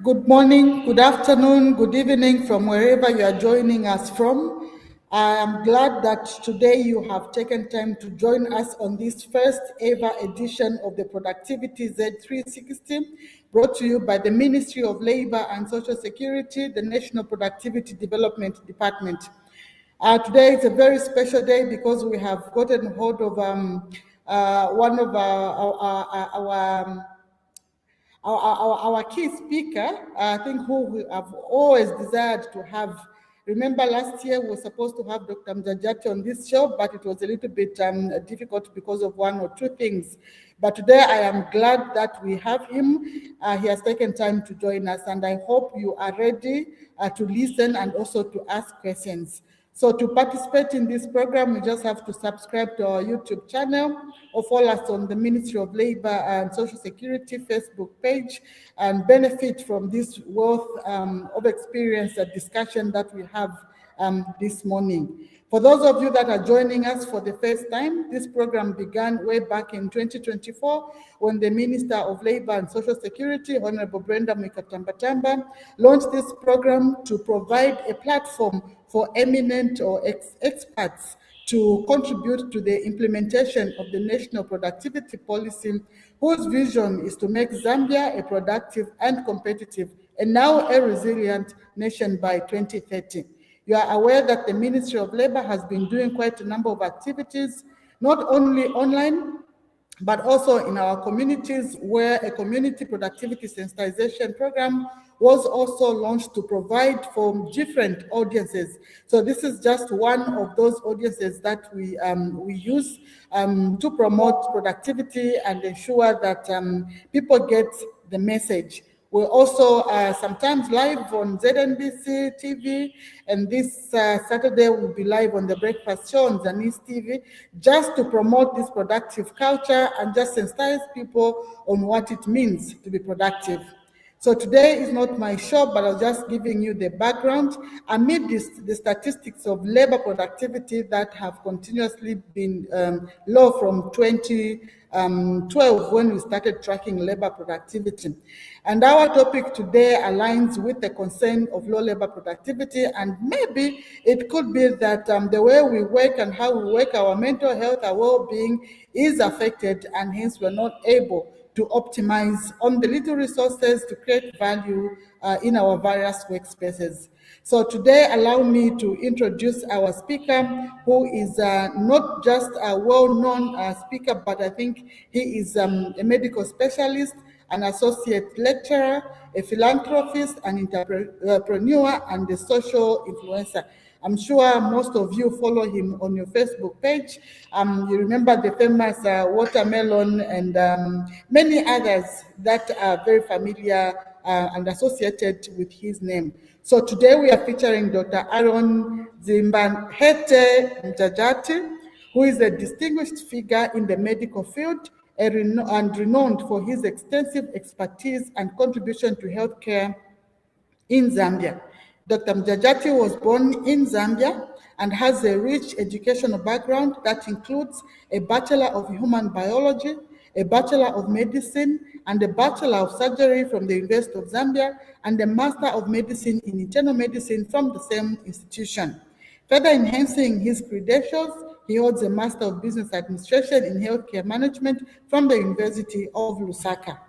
Good morning, good afternoon, good evening from wherever you are joining us from. I am glad that today you have taken time to join us on this first ever edition of the Productivity Zed360, brought to you by the Ministry of Labor and Social Security, the National Productivity Development Department. Today is a very special day because we have gotten hold of one of our key speaker, I think who we have always desired to have. Remember last year we were supposed to have Dr. Mujajati on this show, but it was a little bit difficult because of one or two things. But today I am glad that we have him. He has taken time to join us, and I hope you are ready to listen and also to ask questions. So to participate in this program, you just have to subscribe to our YouTube channel or follow us on the Ministry of Labor and Social Security Facebook page and benefit from this wealth of experience and discussion that we have this morning. For those of you that are joining us for the first time, this program began way back in 2024 when the Minister of Labor and Social Security, Honorable Brenda Mikatambatamba, launched this program to provide a platform for eminent or experts to contribute to the implementation of the National Productivity Policy, whose vision is to make Zambia a productive and competitive and now a resilient nation by 2030. You are aware that the Ministry of Labor has been doing quite a number of activities, not only online, but also in our communities, where a community productivity sensitization program was also launched to provide for different audiences. So this is just one of those audiences that we use to promote productivity and ensure that people get the message. We're also sometimes live on ZNBC TV, and this Saturday we'll be live on the Breakfast Show on Zanis TV, just to promote this productive culture and just sensitize people on what it means to be productive. So today is not my show, but I'm just giving you the background amid the statistics of labor productivity that have continuously been low from 2012 when we started tracking labor productivity. And our topic today aligns with the concern of low labor productivity, and maybe it could be that the way we work and how we work, our mental health, our well-being is affected, and hence we're not able to optimize on the little resources to create value in our various workspaces. So today, allow me to introduce our speaker, who is not just a well-known speaker, but I think he is a medical specialist, an associate lecturer, a philanthropist, an entrepreneur, and a social influencer. I'm sure most of you follow him on your Facebook page. You remember the famous watermelon and many others that are very familiar and associated with his name. So today we are featuring Dr. Aaron Mujajati, who is a distinguished figure in the medical field and renowned for his extensive expertise and contribution to healthcare in Zambia. Dr. Mujajati was born in Zambia and has a rich educational background that includes a Bachelor of Human Biology, a Bachelor of Medicine, and a Bachelor of Surgery from the University of Zambia, and a Master of Medicine in Internal Medicine from the same institution. Further enhancing his credentials, he holds a Master of Business Administration in Healthcare Management from the University of Lusaka.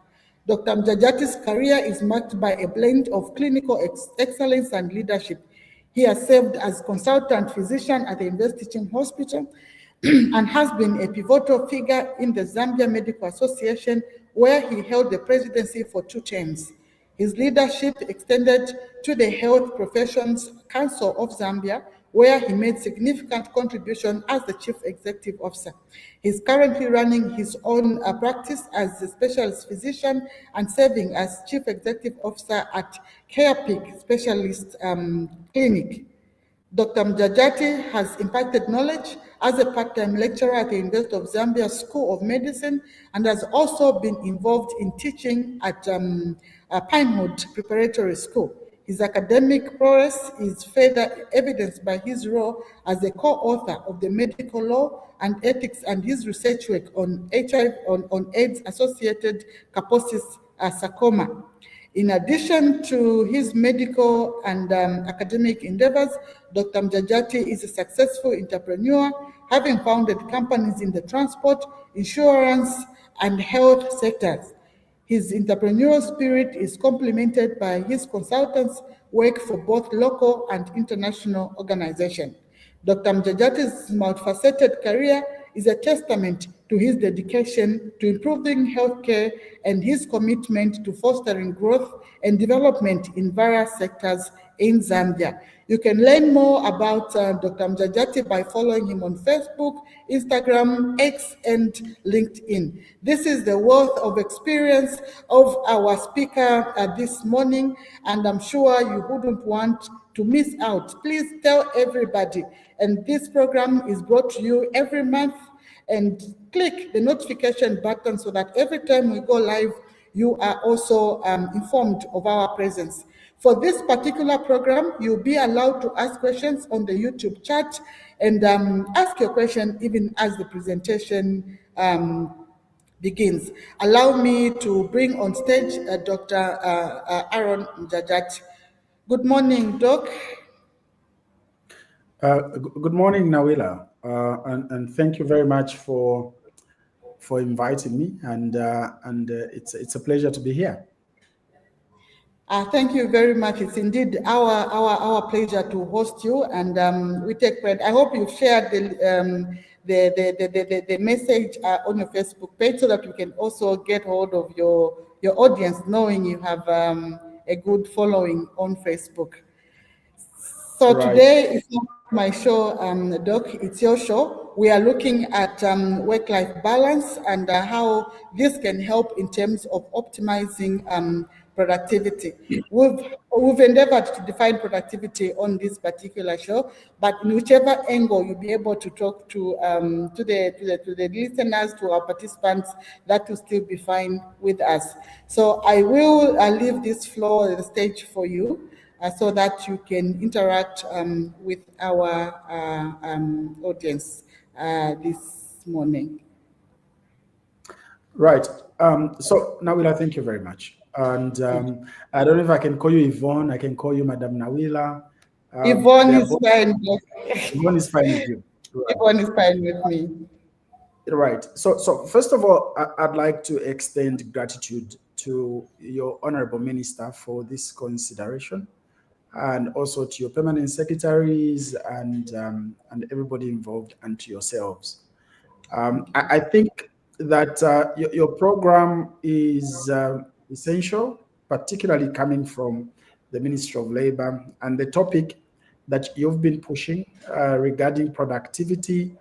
Dr. Mujajati's career is marked by a blend of clinical excellence and leadership. He has served as consultant physician at the University Teaching Hospital and has been a pivotal figure in the Zambia Medical Association, where he held the presidency for 2 terms. His leadership extended to the Health Professions Council of Zambia, where he made significant contribution as the Chief Executive Officer. He's currently running his own practice as a specialist physician and serving as Chief Executive Officer at CarePeak Specialist Clinic. Dr. Mujajati has imparted knowledge as a part-time lecturer at the University of Zambia School of Medicine and has also been involved in teaching at Pinewood Preparatory School. His academic prowess is further evidenced by his role as a co-author of the Medical Law and Ethics and his research work on HIV, on AIDS-associated Kaposis sarcoma. In addition to his medical and academic endeavors, Dr. Mujajati is a successful entrepreneur, having founded companies in the transport, insurance, and health sectors. His entrepreneurial spirit is complemented by his consultants' work for both local and international organizations. Dr. Mujajati's multifaceted career is a testament to his dedication to improving healthcare and his commitment to fostering growth and development in various sectors in Zambia. You can learn more about Dr. Mujajati by following him on Facebook, Instagram, X, and LinkedIn. This is the wealth of experience of our speaker this morning, and I'm sure you wouldn't want to miss out. Please tell everybody. And this program is brought to you every month, and click the notification button so that every time we go live, you are also informed of our presence. For this particular program, you'll be allowed to ask questions on the YouTube chat and ask your question even as the presentation begins. Allow me to bring on stage Dr. Aaron Mujajati. Good morning, Doc. Good morning, Nawila, and thank you very much for inviting me, and it's a pleasure to be here. Thank you very much. It's indeed our pleasure to host you, and we take pride. I hope you've shared the message on your Facebook page so that you can also get hold of your audience, knowing you have a good following on Facebook. So right. Today it's not my show, Doc, it's your show. We are looking at work-life balance and how this can help in terms of optimizing productivity. We've endeavored to define productivity on this particular show, but in whichever angle you'll be able to talk to the listeners, to our participants, that will still be fine with us. So I will leave this floor, the stage for you. So that you can interact with our audience this morning. Right. So, Nawila, thank you very much. And I don't know if I can call you Yvonne. I can call you Madam Nawila. Yvonne is fine. Yvonne is fine with you. Right. Yvonne is fine with me. Right. So first of all, I'd like to extend gratitude to your Honorable Minister for this consideration, and also to your permanent secretaries and everybody involved, and to yourselves. I think that your program is essential, particularly coming from the Ministry of Labor, and the topic that you've been pushing regarding productivity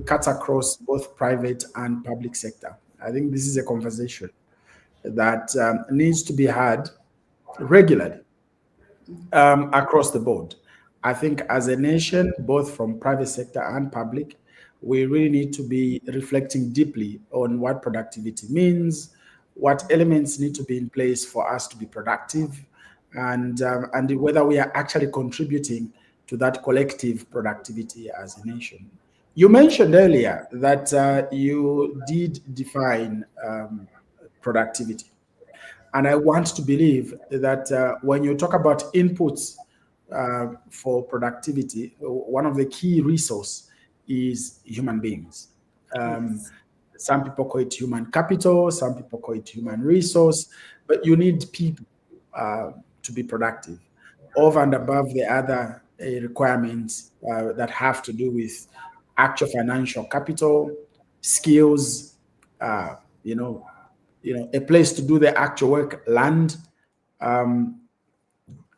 cuts across both private and public sector. I think this is a conversation that needs to be had regularly. Across the board. I think as a nation, both from private sector and public, we really need to be reflecting deeply on what productivity means, what elements need to be in place for us to be productive, and whether we are actually contributing to that collective productivity as a nation. You mentioned earlier that you did define productivity. And I want to believe that when you talk about inputs for productivity, one of the key resources is human beings. Some people call it human capital, some people call it human resource, but you need people to be productive, over and above the other requirements that have to do with actual financial capital, skills, a place to do the actual work, land, and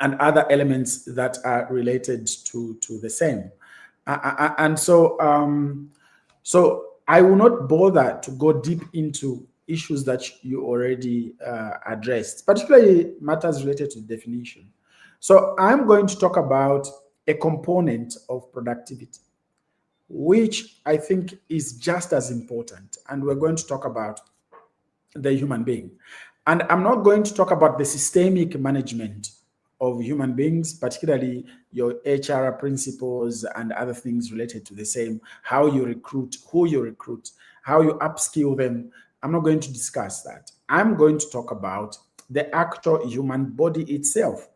other elements that are related to the same. And so I will not bother to go deep into issues that you already addressed, particularly matters related to definition. So I'm going to talk about a component of productivity, which I think is just as important. And we're going to talk about the human being. And I'm not going to talk about the systemic management of human beings, particularly your HR principles and other things related to the same, how you recruit, who you recruit, how you upskill them. I'm not going to discuss that. I'm going to talk about the actual human body itself.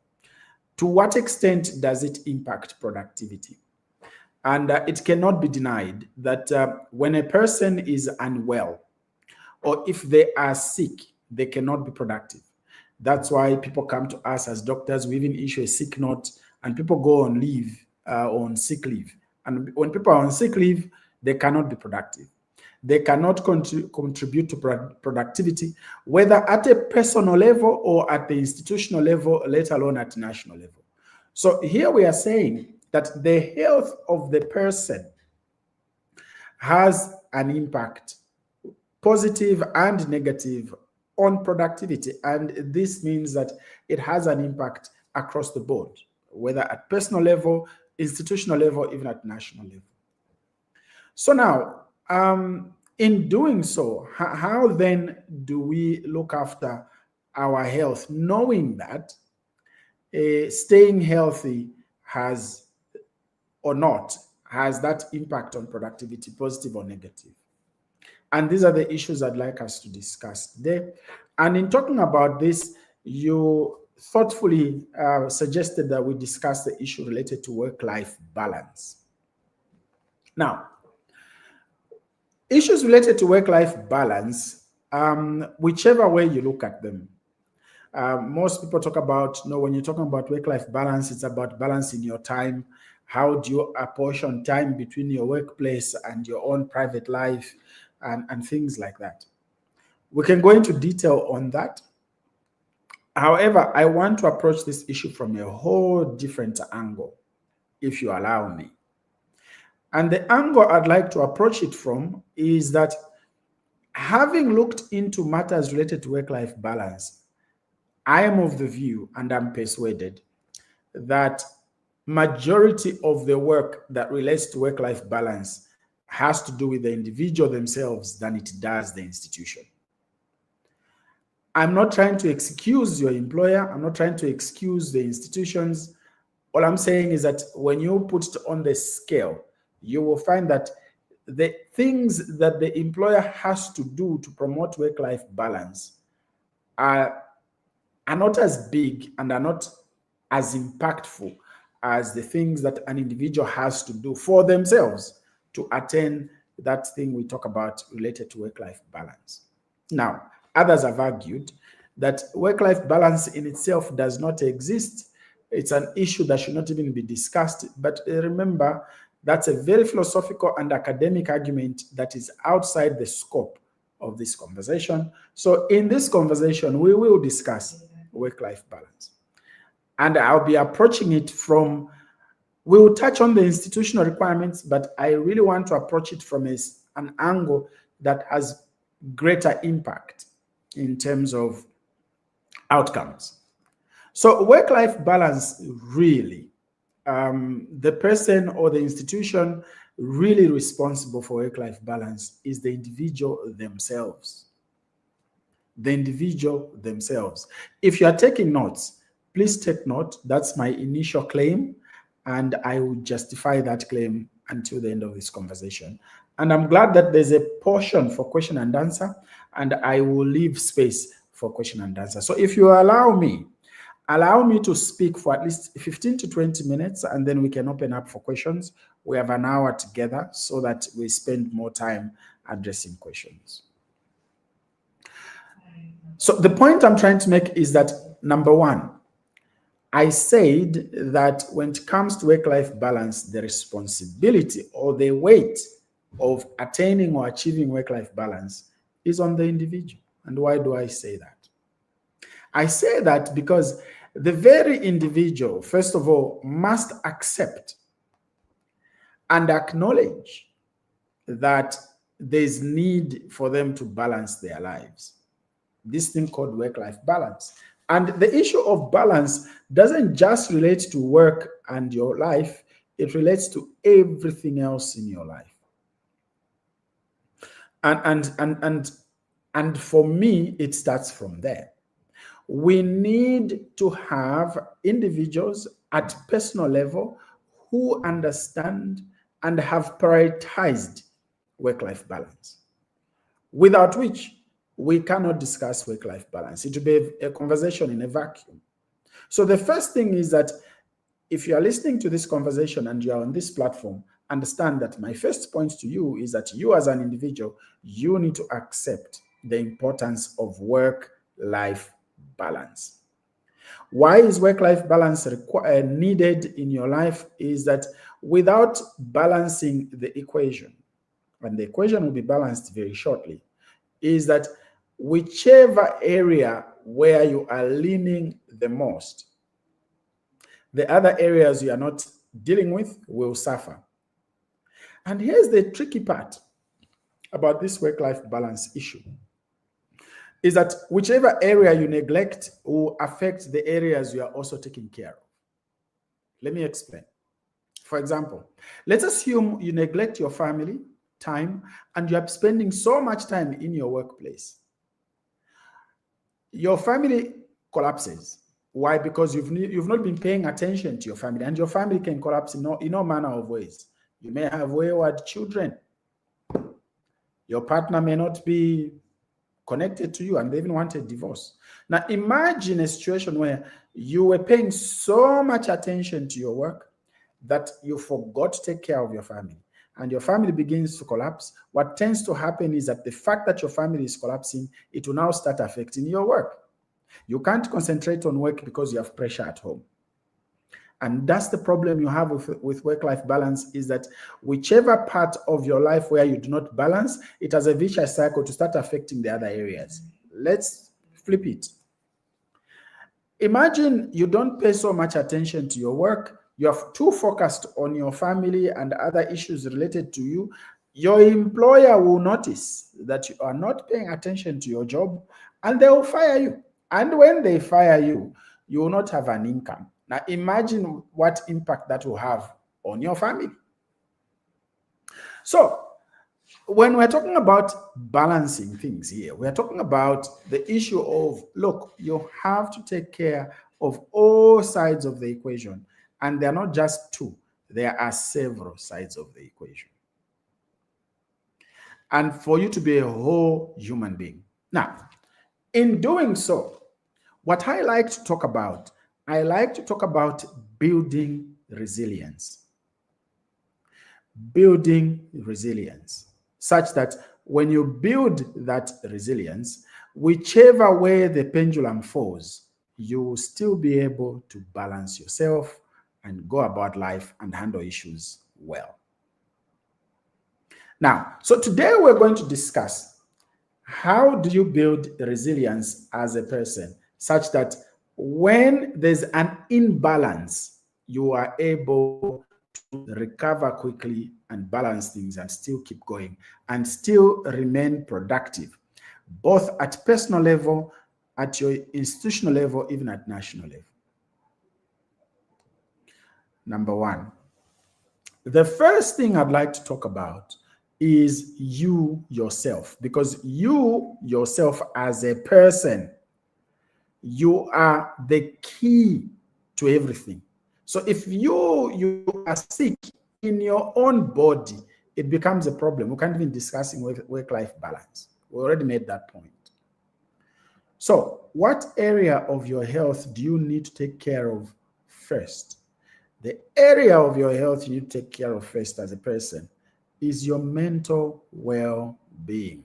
To what extent does it impact productivity? And it cannot be denied that when a person is unwell, or if they are sick, they cannot be productive. That's why people come to us as doctors. We even issue a sick note, and people go on leave, on sick leave. And when people are on sick leave, they cannot be productive. They cannot contribute to productivity, whether at a personal level or at the institutional level, let alone at national level. So here we are saying that the health of the person has an impact, positive and negative, on productivity. And this means that it has an impact across the board, whether at personal level, institutional level, even at national level. So now, in doing so, how then do we look after our health, knowing that staying healthy has or not has that impact on productivity, positive or negative? And these are the issues I'd like us to discuss today. And in talking about this, you thoughtfully suggested that we discuss the issue related to work-life balance. Now, issues related to work-life balance, whichever way you look at them, most people talk about, when you're talking about work-life balance, it's about balancing your time. How do you apportion time between your workplace and your own private life, and things like that. We can go into detail on that. However, I want to approach this issue from a whole different angle, if you allow me. And the angle I'd like to approach it from is that, having looked into matters related to work-life balance, I am of the view, and I'm persuaded, that majority of the work that relates to work-life balance has to do with the individual themselves than it does the institution. I'm not trying to excuse your employer. I'm not trying to excuse the institutions. All I'm saying is that when you put it on the scale, you will find that the things that the employer has to do to promote work-life balance are not as big and are not as impactful as the things that an individual has to do for themselves to attain that thing we talk about related to work-life balance. Now, others have argued that work-life balance in itself does not exist. It's an issue that should not even be discussed. But remember, that's a very philosophical and academic argument that is outside the scope of this conversation. So in this conversation, we will discuss work-life balance. And I'll be approaching it from, we will touch on the institutional requirements, but I really want to approach it from an angle that has greater impact in terms of outcomes. So work-life balance, really, the person or the institution really responsible for work-life balance is the individual themselves. The individual themselves. If you are taking notes, please take note. That's my initial claim, and I will justify that claim until the end of this conversation. And I'm glad that there's a portion for question and answer, and I will leave space for question and answer. So if you allow me to speak for at least 15 to 20 minutes, and then we can open up for questions. We have an hour together so that we spend more time addressing questions. So the point I'm trying to make is that, number one, I said that when it comes to work-life balance, the responsibility or the weight of attaining or achieving work-life balance is on the individual. And why do I say that? I say that because the very individual, first of all, must accept and acknowledge that there's need for them to balance their lives. This thing called work-life balance. And the issue of balance doesn't just relate to work and your life, it relates to everything else in your life. And for me, it starts from there. We need to have individuals at personal level who understand and have prioritized work-life balance, without which we cannot discuss work-life balance. It will be a conversation in a vacuum. So the first thing is that if you are listening to this conversation and you are on this platform, understand that my first point to you is that you as an individual, you need to accept the importance of work-life balance. Why is work-life balance needed in your life is that without balancing the equation, and the equation will be balanced very shortly, is that whichever area where you are leaning the most, the other areas you are not dealing with will suffer. And here's the tricky part about this work-life balance issue, is that whichever area you neglect will affect the areas you are also taking care of. Let me explain. For example, let's assume you neglect your family time and you are spending so much time in your workplace. Your family collapses. Why? Because you've not been paying attention to your family, and your family can collapse in all manner of ways. You may have wayward children. Your partner may not be connected to you and they even want a divorce. Now imagine a situation where you were paying so much attention to your work that you forgot to take care of your family, and your family begins to collapse. What tends to happen is that the fact that your family is collapsing, it will now start affecting your work. You can't concentrate on work because you have pressure at home. And that's the problem you have with work-life balance, is that whichever part of your life where you do not balance, it has a vicious cycle to start affecting the other areas. Let's flip it. Imagine you don't pay so much attention to your work. You are too focused on your family and other issues related to you. Your employer will notice that you are not paying attention to your job and they will fire you. And when they fire you, you will not have an income. Now imagine what impact that will have on your family. So when we're talking about balancing things here, we're talking about the issue of, look, you have to take care of all sides of the equation. And they're not just two, there are several sides of the equation. And for you to be a whole human being. Now, in doing so, what I like to talk about building resilience. Building resilience, such that when you build that resilience, whichever way the pendulum falls, you will still be able to balance yourself and go about life and handle issues well. Now, so today we're going to discuss how do you build resilience as a person, such that when there's an imbalance, you are able to recover quickly and balance things and still keep going and still remain productive, both at personal level, at your institutional level, even at national level. Number one, the first thing I'd like to talk about is you yourself, because you yourself as a person, you are the key to everything. So if you are sick in your own body, it becomes a problem. We can't even discuss work-life balance. We already made that point. So what area of your health do you need to take care of first? The area of your health you need to take care of first as a person is your mental well-being.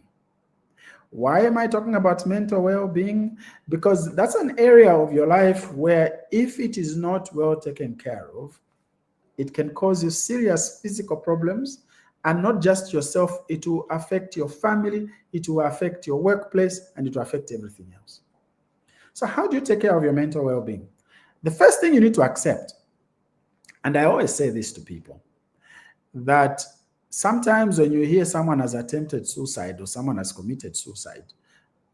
Why am I talking about mental well-being? Because that's an area of your life where if it is not well taken care of, it can cause you serious physical problems, and not just yourself, it will affect your family, it will affect your workplace, and it will affect everything else. So how do you take care of your mental well-being? The first thing you need to accept, and I always say this to people, that sometimes when you hear someone has attempted suicide or someone has committed suicide,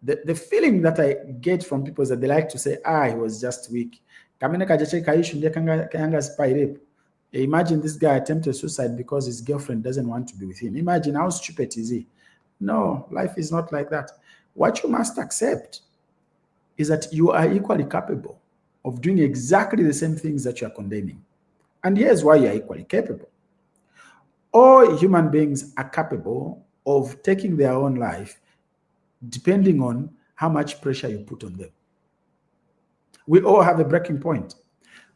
the feeling that I get from people is that they like to say, he was just weak. Imagine this guy attempted suicide because his girlfriend doesn't want to be with him. Imagine how stupid is he? No, life is not like that. What you must accept is that you are equally capable of doing exactly the same things that you are condemning. And here's why you are equally capable. All human beings are capable of taking their own life depending on how much pressure you put on them. We all have a breaking point.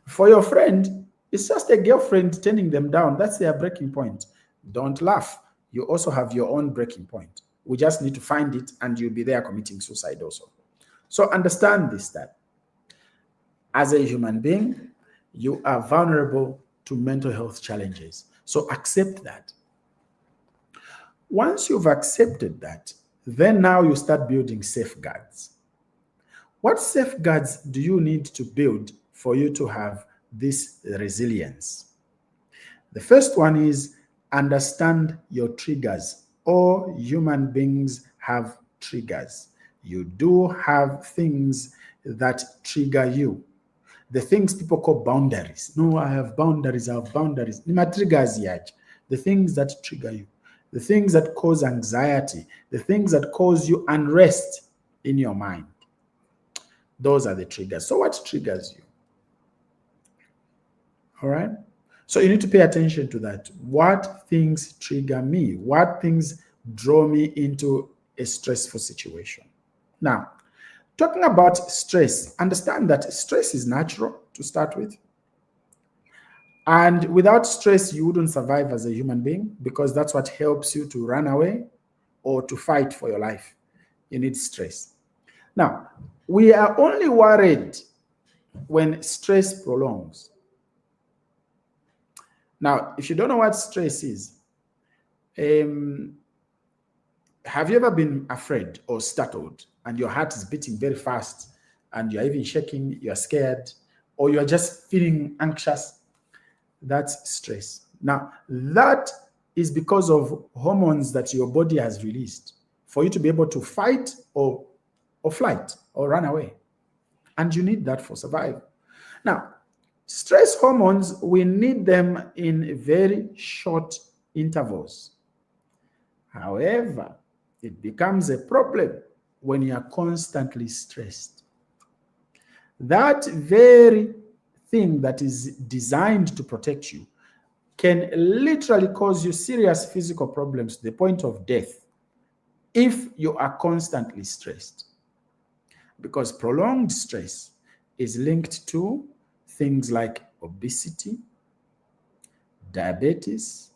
For your friend, it's just a girlfriend turning them down. That's their breaking point. Don't laugh. You also have your own breaking point. We just need to find it, and you'll be there committing suicide also. So understand this, that as a human being, you are vulnerable to mental health challenges. So accept that. Once you've accepted that, then now you start building safeguards. What safeguards do you need to build for you to have this resilience? The first one is understand your triggers. All human beings have triggers. You do have things that trigger you. The things people call boundaries. No, I have boundaries, I have boundaries. Nima triggers yaj. The things that trigger you. The things that cause anxiety. The things that cause you unrest in your mind. Those are the triggers. So what triggers you? All right? So you need to pay attention to that. What things trigger me? What things draw me into a stressful situation? Now, talking about stress, understand that stress is natural to start with. And without stress, you wouldn't survive as a human being, because that's what helps you to run away or to fight for your life. You need stress. Now, we are only worried when stress prolongs. Now, if you don't know what stress is, have you ever been afraid or startled and your heart is beating very fast and you're even shaking, you're scared, or you're just feeling anxious? That's stress. Now, that is because of hormones that your body has released for you to be able to fight or flight or run away. And you need that for survival. Now, stress hormones, we need them in very short intervals. However, it becomes a problem when you are constantly stressed. That very thing that is designed to protect you can literally cause you serious physical problems to the point of death if you are constantly stressed. Because prolonged stress is linked to things like obesity, diabetes,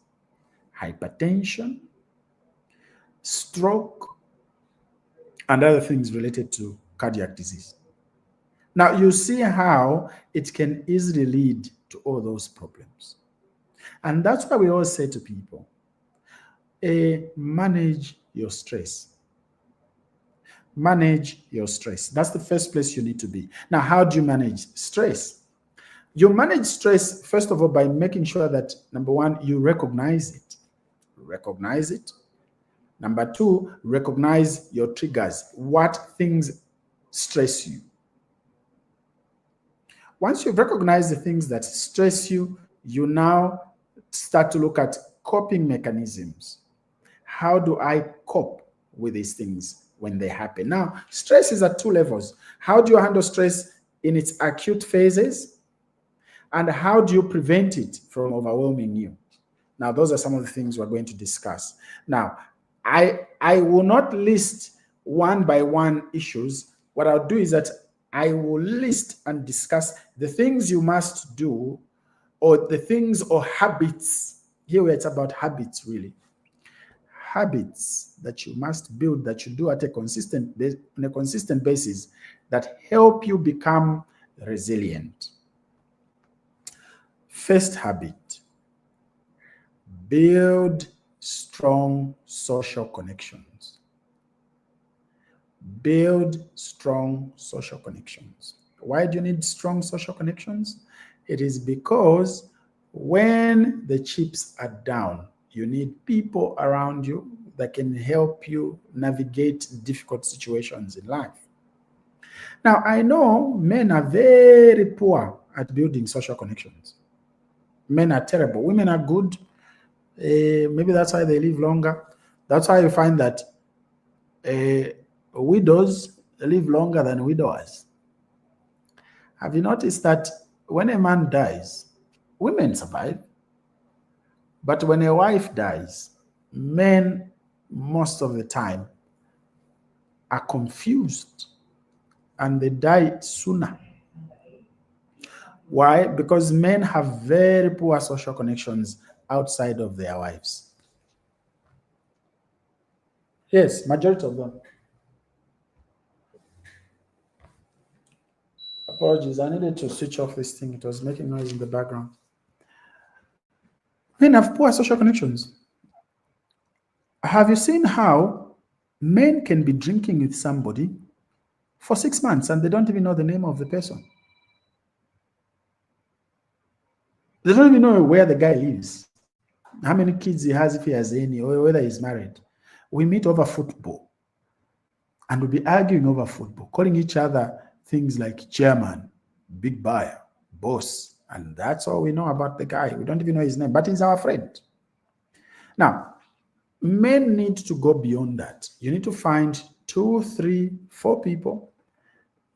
hypertension, stroke, and other things related to cardiac disease. Now, you see how it can easily lead to all those problems. And that's why we always say to people, manage your stress. Manage your stress. That's the first place you need to be. Now, how do you manage stress? You manage stress, first of all, by making sure that, number one, you recognize it. Recognize it. Number two, recognize your triggers. What things stress you? Once you've recognized the things that stress you, you now start to look at coping mechanisms. How do I cope with these things when they happen? Now, stress is at two levels. How do you handle stress in its acute phases? And how do you prevent it from overwhelming you? Now, those are some of the things we're going to discuss. Now, I will not list one by one issues. What I'll do is that I will list and discuss the things you must do, or the things or habits. Here it's about habits, really. Habits that you must build, that you do at a consistent basis, that help you become resilient. First habit, build strong social connections. Build strong social connections. Why do you need strong social connections? It is because when the chips are down, you need people around you that can help you navigate difficult situations in life. Now, I know men are very poor at building social connections. Men are terrible. Women are good. Maybe that's why they live longer. That's why you find that widows live longer than widowers. Have you noticed that when a man dies, women survive? But when a wife dies, men, most of the time, are confused and they die sooner. Why? Because men have very poor social connections outside of their wives. Yes, majority of them. Apologies, I needed to switch off this thing. It was making noise in the background. Men have poor social connections. Have you seen how men can be drinking with somebody for 6 months and they don't even know the name of the person? They don't even know where the guy lives, how many kids he has, if he has any, or whether he's married. We meet over football and we'll be arguing over football, calling each other things like chairman, big buyer, boss, and that's all we know about the guy. We don't even know his name, but he's our friend. Now, men need to go beyond that. You need to find 2, 3, 4 people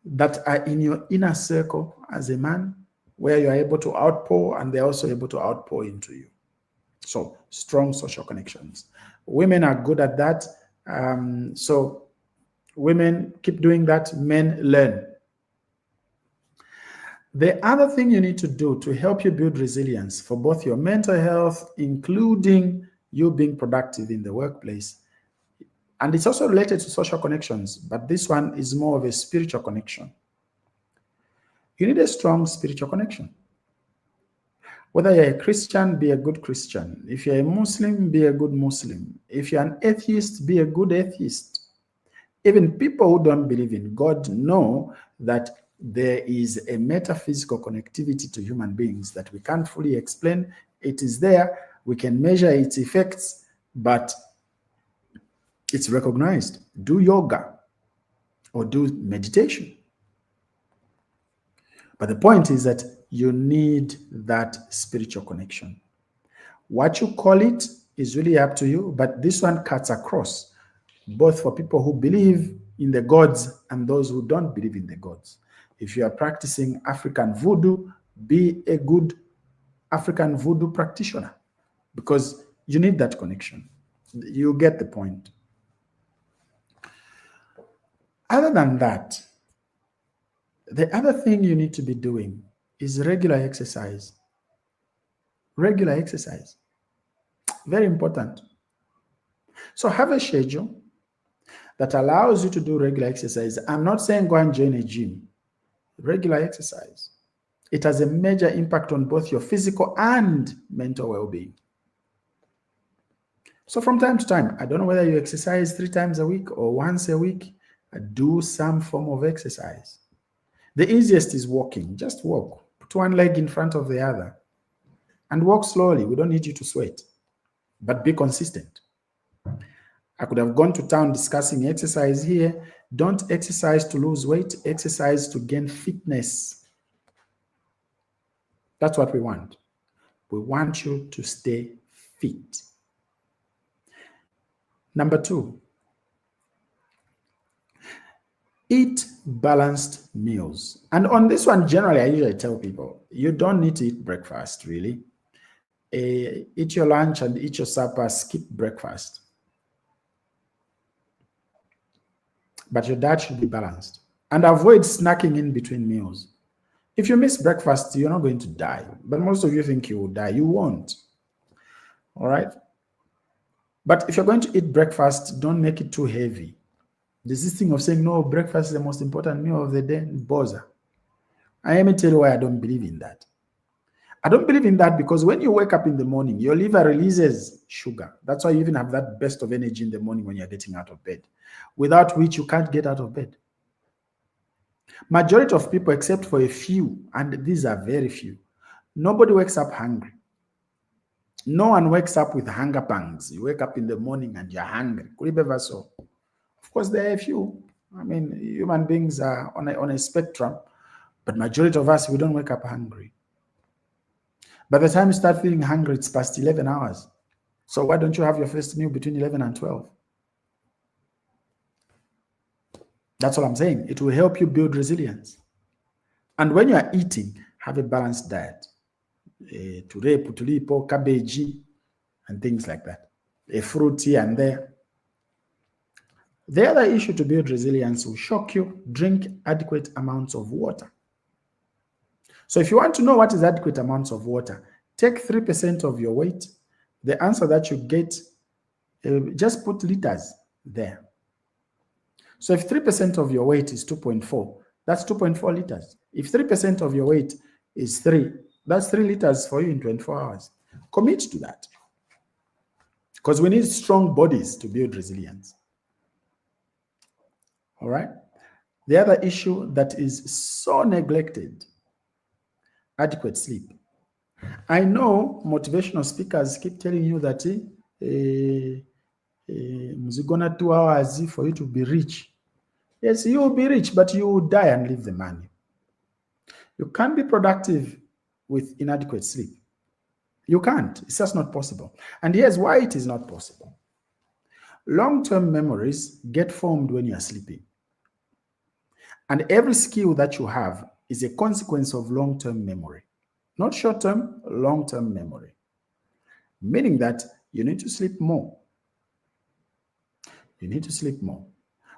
that are in your inner circle as a man, where you're able to outpour and they're also able to outpour into you. So strong social connections. Women are good at that. So women keep doing that, men learn. The other thing you need to do to help you build resilience for both your mental health, including you being productive in the workplace, and it's also related to social connections, but this one is more of a spiritual connection. You need a strong spiritual connection. Whether you're a Christian, be a good Christian. If you're a Muslim, be a good Muslim. If you're an atheist, be a good atheist. Even people who don't believe in God know that there is a metaphysical connectivity to human beings that we can't fully explain. It is there. We can measure its effects, but it's recognized. Do yoga or do meditation. But the point is that you need that spiritual connection. What you call it is really up to you, but this one cuts across, both for people who believe in the gods and those who don't believe in the gods. If you are practicing African voodoo, be a good African voodoo practitioner, because you need that connection. You get the point. Other than that, the other thing you need to be doing is regular exercise. Regular exercise. Very important. So have a schedule that allows you to do regular exercise. I'm not saying go and join a gym. Regular exercise. It has a major impact on both your physical and mental well-being. So from time to time, I don't know whether you exercise 3 times a week or once a week, do some form of exercise. The easiest is walking. Just walk. Put one leg in front of the other and walk slowly. We don't need you to sweat, but be consistent. I could have gone to town discussing exercise here. Don't exercise to lose weight. Exercise to gain fitness. That's what we want. We want you to stay fit. Number 2, eat balanced meals. And on this one, generally, I usually tell people, you don't need to eat breakfast, really. Eat your lunch and eat your supper, skip breakfast. But your diet should be balanced. And avoid snacking in between meals. If you miss breakfast, you're not going to die. But most of you think you will die. You won't. All right? But if you're going to eat breakfast, don't make it too heavy. There's this thing of saying, no, breakfast is the most important meal of the day. Bother. Let me tell you why I don't believe in that. I don't believe in that because when you wake up in the morning, your liver releases sugar. That's why you even have that burst of energy in the morning when you're getting out of bed, without which you can't get out of bed. Majority of people, except for a few, and these are very few, nobody wakes up hungry. No one wakes up with hunger pangs. You wake up in the morning and you're hungry. Of course, there are a few. I mean, human beings are on a spectrum, but majority of us, we don't wake up hungry. By the time you start feeling hungry, it's past 11 hours. So why don't you have your first meal between 11 and 12? That's what I'm saying. It will help you build resilience. And when you are eating, have a balanced diet. Ture, putulipo, cabbage, and things like that. A fruit here and there. The other issue to build resilience will shock you. Drink adequate amounts of water. So if you want to know what is adequate amounts of water, take 3% of your weight. The answer that you get, just put liters there. So if 3% of your weight is 2.4, that's 2.4 liters. If 3% of your weight is 3, that's 3 liters for you in 24 hours. Commit to that. Because we need strong bodies to build resilience. All right? The other issue that is so neglected, adequate sleep. I know motivational speakers keep telling you that gonna 2 hours for you to be rich. Yes, you will be rich, but you will die and leave the money. You can't be productive with inadequate sleep. You can't. It's just not possible. And here's why it is not possible. Long-term memories get formed when you are sleeping. And every skill that you have is a consequence of long-term memory. Not short-term, long-term memory. Meaning that you need to sleep more. You need to sleep more.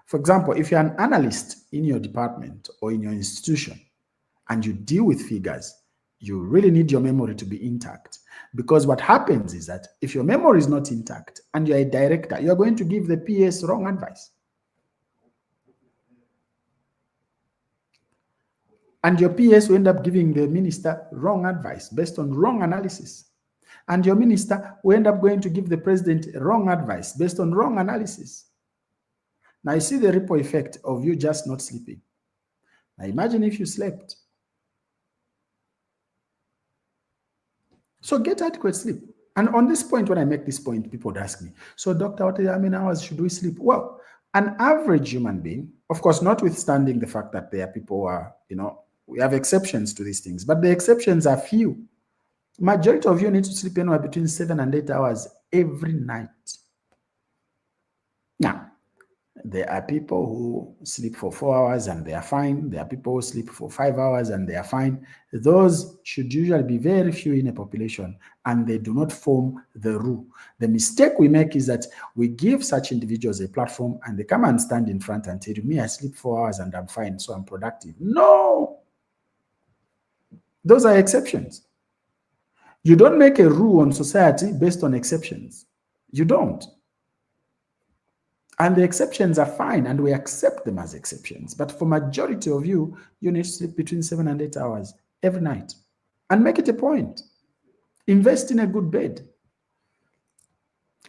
For example, if you're an analyst in your department or in your institution and you deal with figures, you really need your memory to be intact. Because what happens is that if your memory is not intact and you're a director, you're going to give the PS wrong advice. And your PS will end up giving the minister wrong advice based on wrong analysis. And your minister will end up going to give the president wrong advice based on wrong analysis. Now you see the ripple effect of you just not sleeping. Now imagine if you slept. So get adequate sleep. And on this point, when I make this point, people would ask me, so doctor, how many hours should we sleep? Well, an average human being, of course, notwithstanding the fact that there are people who are, we have exceptions to these things, but the exceptions are few. Majority of you need to sleep anywhere between 7 and 8 hours every night. Now, there are people who sleep for 4 hours and they are fine. There are people who sleep for 5 hours and they are fine. Those should usually be very few in a population and they do not form the rule. The mistake we make is that we give such individuals a platform and they come and stand in front and tell me, I sleep 4 hours and I'm fine, so I'm productive. No! Those are exceptions. You don't make a rule on society based on exceptions. You don't. And the exceptions are fine and we accept them as exceptions. But for majority of you, you need to sleep between 7 and 8 hours every night. And make it a point. Invest in a good bed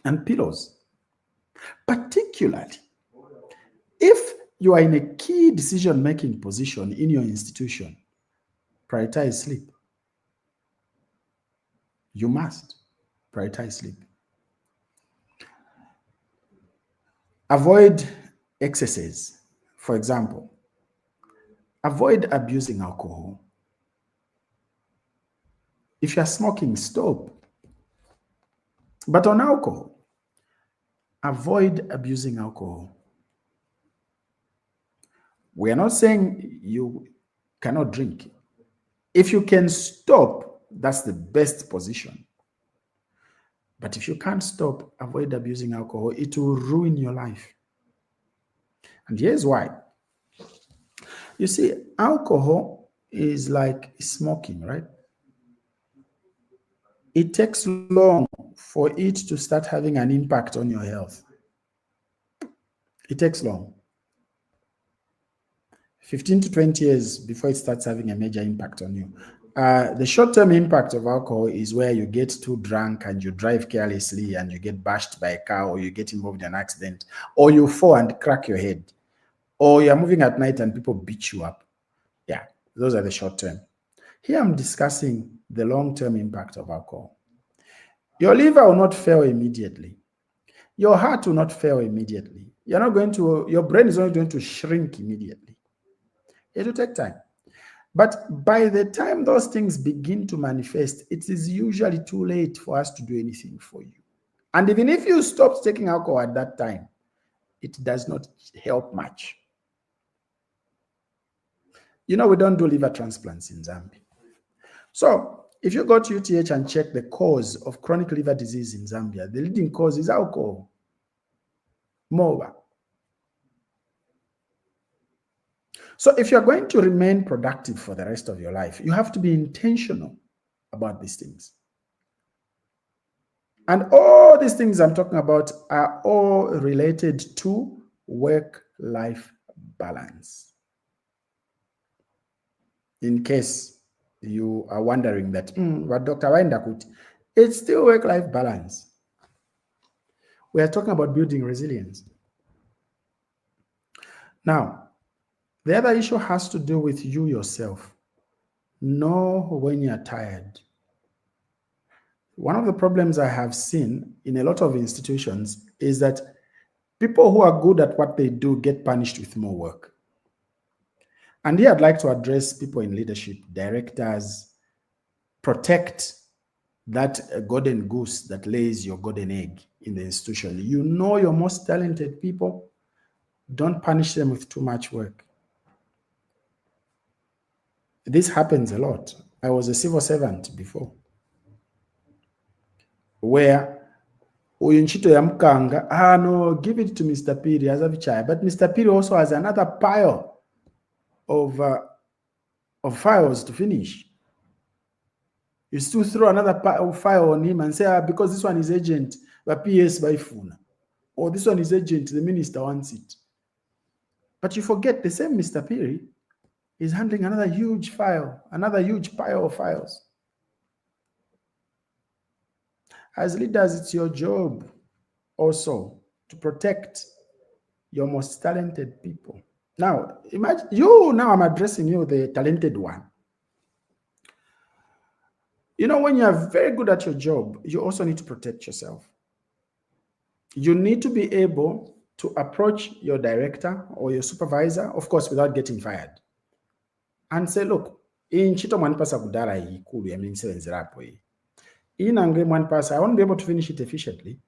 and pillows. Particularly, if you are in a key decision-making position in your institution, prioritize sleep. You must prioritize sleep. Avoid excesses. For example, avoid abusing alcohol. If you're smoking, stop. But on alcohol, avoid abusing alcohol. We are not saying you cannot drink. If you can stop, that's the best position. But if you can't stop, avoid abusing alcohol. It will ruin your life. And here's why. You see, alcohol is like smoking, right? It takes long for it to start having an impact on your health. It takes long. 15 to 20 years before it starts having a major impact on you. The short-term impact of alcohol is where you get too drunk and you drive carelessly and you get bashed by a car, or you get involved in an accident, or you fall and crack your head, or you're moving at night and people beat you up. Yeah, those are the short-term. Here I'm discussing the long-term impact of alcohol. Your liver will not fail immediately. Your heart will not fail immediately. Your brain is not going to shrink immediately. It will take time. But by the time those things begin to manifest, it is usually too late for us to do anything for you. And even if you stop taking alcohol at that time, it does not help much. We don't do liver transplants in Zambia. So if you go to UTH and check the cause of chronic liver disease in Zambia, the leading cause is alcohol. Moreover, So if you're going to remain productive for the rest of your life, you have to be intentional about these things. And all these things I'm talking about are all related to work-life balance. In case you are wondering that, what Dr. Wainda, it's still work-life balance. We are talking about building resilience. Now, the other issue has to do with you yourself. Know when you're tired. One of the problems I have seen in a lot of institutions is that people who are good at what they do get punished with more work. And here I'd like to address people in leadership, directors. Protect that golden goose that lays your golden egg in the institution. You know your most talented people. Don't punish them with too much work. This happens a lot. I was a civil servant before, where Uyinchito Yamkanga, no, give it to Mr. Piri as a child. But Mr. Piri also has another pile of files to finish. You still throw another file on him and say, because this one is urgent, but PS by Funa. Or this one is urgent, the minister wants it. But you forget the same Mr. Piri is handling another huge file, another huge pile of files. As leaders, it's your job also to protect your most talented people. Now, imagine you, now I'm addressing you, the talented one. You know, when you're very good at your job, you also need to protect yourself. You need to be able to approach your director or your supervisor, of course, without getting fired, and say, look, in Chito Manpasa Gudara, in Angry Manpasa, I won't be able to finish it efficiently.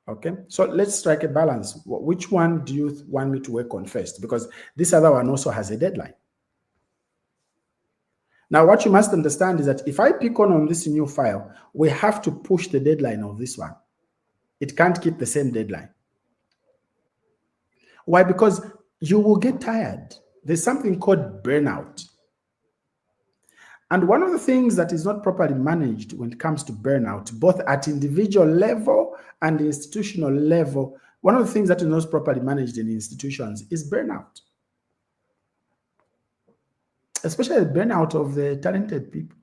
Okay, so let's strike a balance. Which one do you want me to work on first? Because this other one also has a deadline. Now, what you must understand is that if I pick on this new file, we have to push the deadline of this one. It can't keep the same deadline. Why? Because you will get tired. There's something called burnout. And one of the things that is not properly managed when it comes to burnout, both at individual level and institutional level, one of the things that is not properly managed in institutions is burnout. Especially the burnout of the talented people.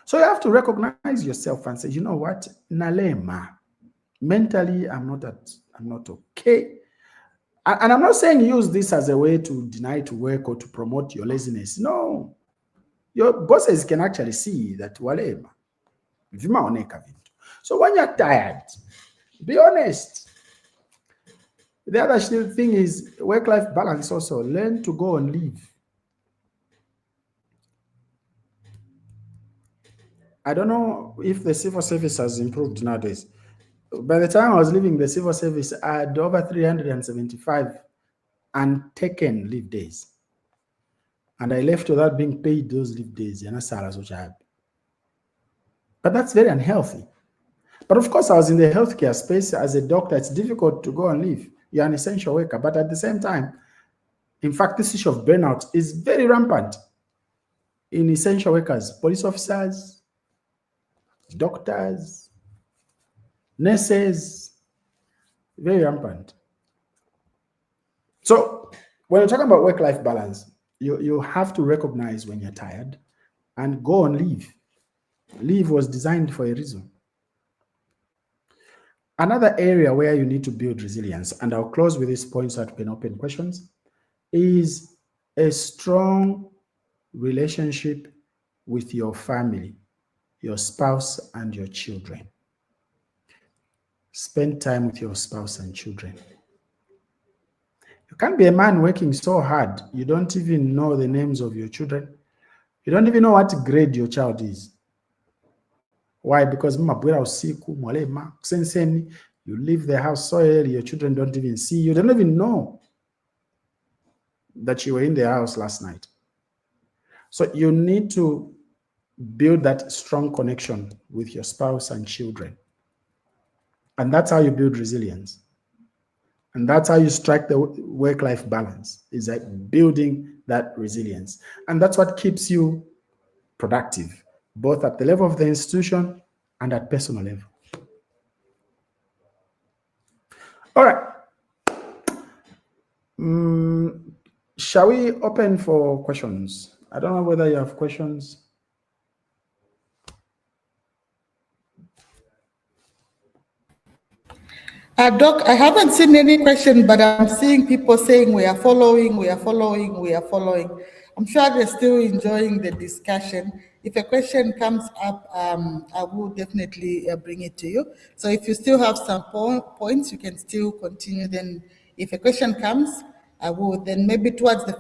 So you have to recognize yourself and say, you know what, Nalema, mentally I'm not okay. And I'm not saying use this as a way to deny to work or to promote your laziness. No. Your bosses can actually see that walema. So when you're tired, be honest. The other thing is work-life balance also. Learn to go and leave. I don't know if the civil service has improved nowadays. By the time I was leaving the civil service, I had over 375 untaken leave days. And I left without being paid those leave days. But that's very unhealthy. But of course, I was in the healthcare space as a doctor. It's difficult to go and leave. You're an essential worker. But at the same time, in fact, this issue of burnout is very rampant in essential workers, police officers, doctors, nurses, very rampant. So when you're talking about work-life balance, you have to recognize when you're tired and go on leave. Leave was designed for a reason. Another area where you need to build resilience, and I'll close with this point so that we can open questions, is a strong relationship with your family, your spouse, and your children. Spend time with your spouse and children. You can't be a man working so hard, you don't even know the names of your children. You don't even know what grade your child is. Why? Because you leave the house so early, your children don't even see you. They don't even know that you were in the house last night. So you need to build that strong connection with your spouse and children. And that's how you build resilience. And that's how you strike the work-life balance, is like building that resilience. And that's what keeps you productive, both at the level of the institution and at personal level. All right. Shall we open for questions? I don't know whether you have questions. Doc, I haven't seen any question, but I'm seeing people saying we are following, we are following, we are following. I'm sure they're still enjoying the discussion. If a question comes up, I will definitely bring it to you. So if you still have some points, you can still continue. Then if a question comes, I will then maybe towards the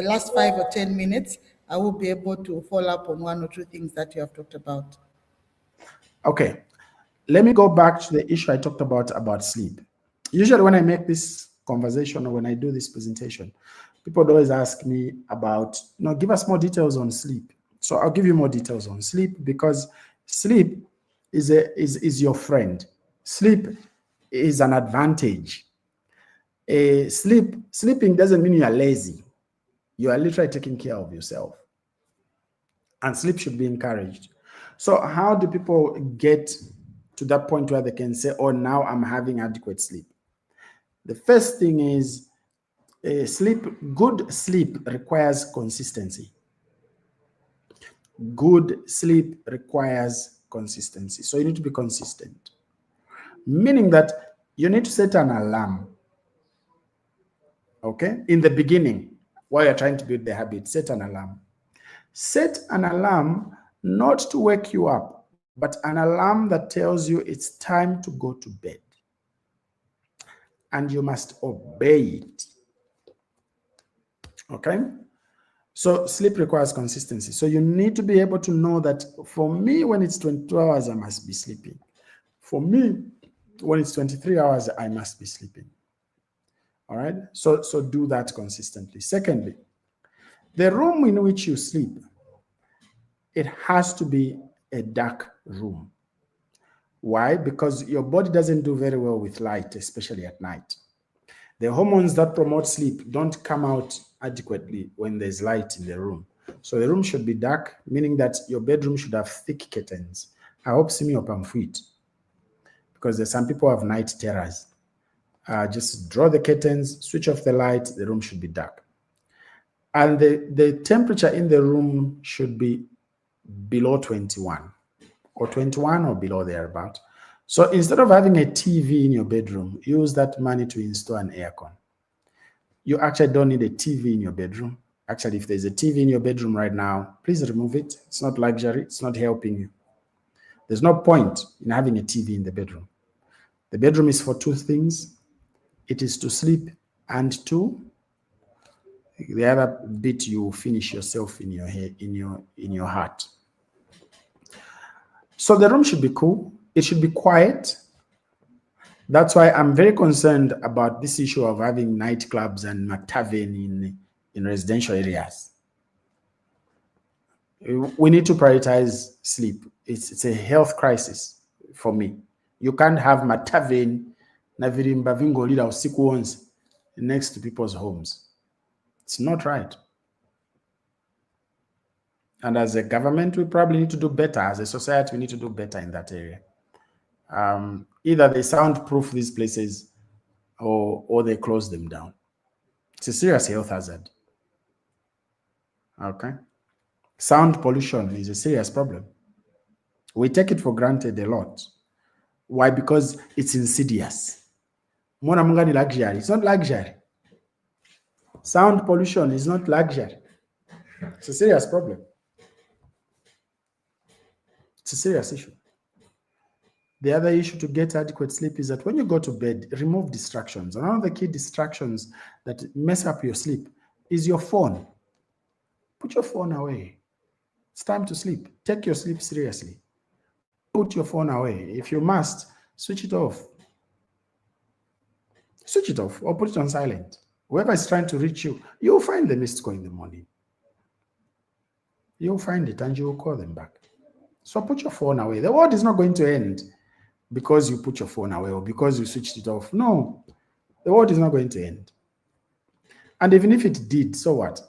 last 5 or 10 minutes, I will be able to follow up on 1 or 2 things that you have talked about. Okay. Let me go back to the issue I talked about sleep. Usually when I make this conversation or when I do this presentation, people always ask me about, give us more details on sleep. So I'll give you more details on sleep, because sleep is your friend. Sleep is an advantage. Sleeping doesn't mean you are lazy. You are literally taking care of yourself. And sleep should be encouraged. So how do people get to that point where they can say, oh, now I'm having adequate sleep? The first thing is good sleep requires consistency. Good sleep requires consistency. So you need to be consistent, meaning that you need to set an alarm. Okay? In the beginning, while you're trying to build the habit, set an alarm. Set an alarm not to wake you up, but an alarm that tells you it's time to go to bed. And you must obey it. Okay? So sleep requires consistency. So you need to be able to know that for me, when it's 22 hours, I must be sleeping. For me, when it's 23 hours, I must be sleeping. All right? So do that consistently. Secondly, the room in which you sleep, it has to be a dark room. Why? Because your body doesn't do very well with light, especially at night. The hormones that promote sleep don't come out adequately when there's light in the room. So the room should be dark, meaning that your bedroom should have thick curtains. I hope see me up on feet, because there's some people have night terrors. Just draw the curtains, switch off the light, the room should be dark. And the temperature in the room should be below 21 or below thereabout. So instead of having a TV in your bedroom, use that money to install an aircon. You actually don't need a TV in your bedroom. Actually, if there's a TV in your bedroom right now, please remove it. It's not luxury. It's not helping you. There's no point in having a TV in the bedroom. The bedroom is for 2 things. It is to sleep and to the other bit you finish yourself in your head, in your heart. So the room should be cool. It should be quiet. That's why I'm very concerned about this issue of having nightclubs and tavern in residential areas. We need to prioritize sleep. It's a health crisis for me. You can't have tavern na virimba vingolila usiku onse next to people's homes. It's not right. And as a government, we probably need to do better. As a society, we need to do better in that area. Either they soundproof these places or they close them down. It's a serious health hazard. Okay? Sound pollution is a serious problem. We take it for granted a lot. Why? Because it's insidious. Mwana mungani luxury. It's not luxury. Sound pollution is not luxury. It's a serious problem. It's a serious issue. The other issue to get adequate sleep is that when you go to bed, remove distractions. And one of the key distractions that mess up your sleep is your phone. Put your phone away. It's time to sleep. Take your sleep seriously. Put your phone away. If you must, switch it off. Switch it off or put it on silent. Whoever is trying to reach you, you'll find the missed call in the morning. You'll find it and you will call them back. So put your phone away. The world is not going to end because you put your phone away or because you switched it off. No. The world is not going to end. And even if it did, so what?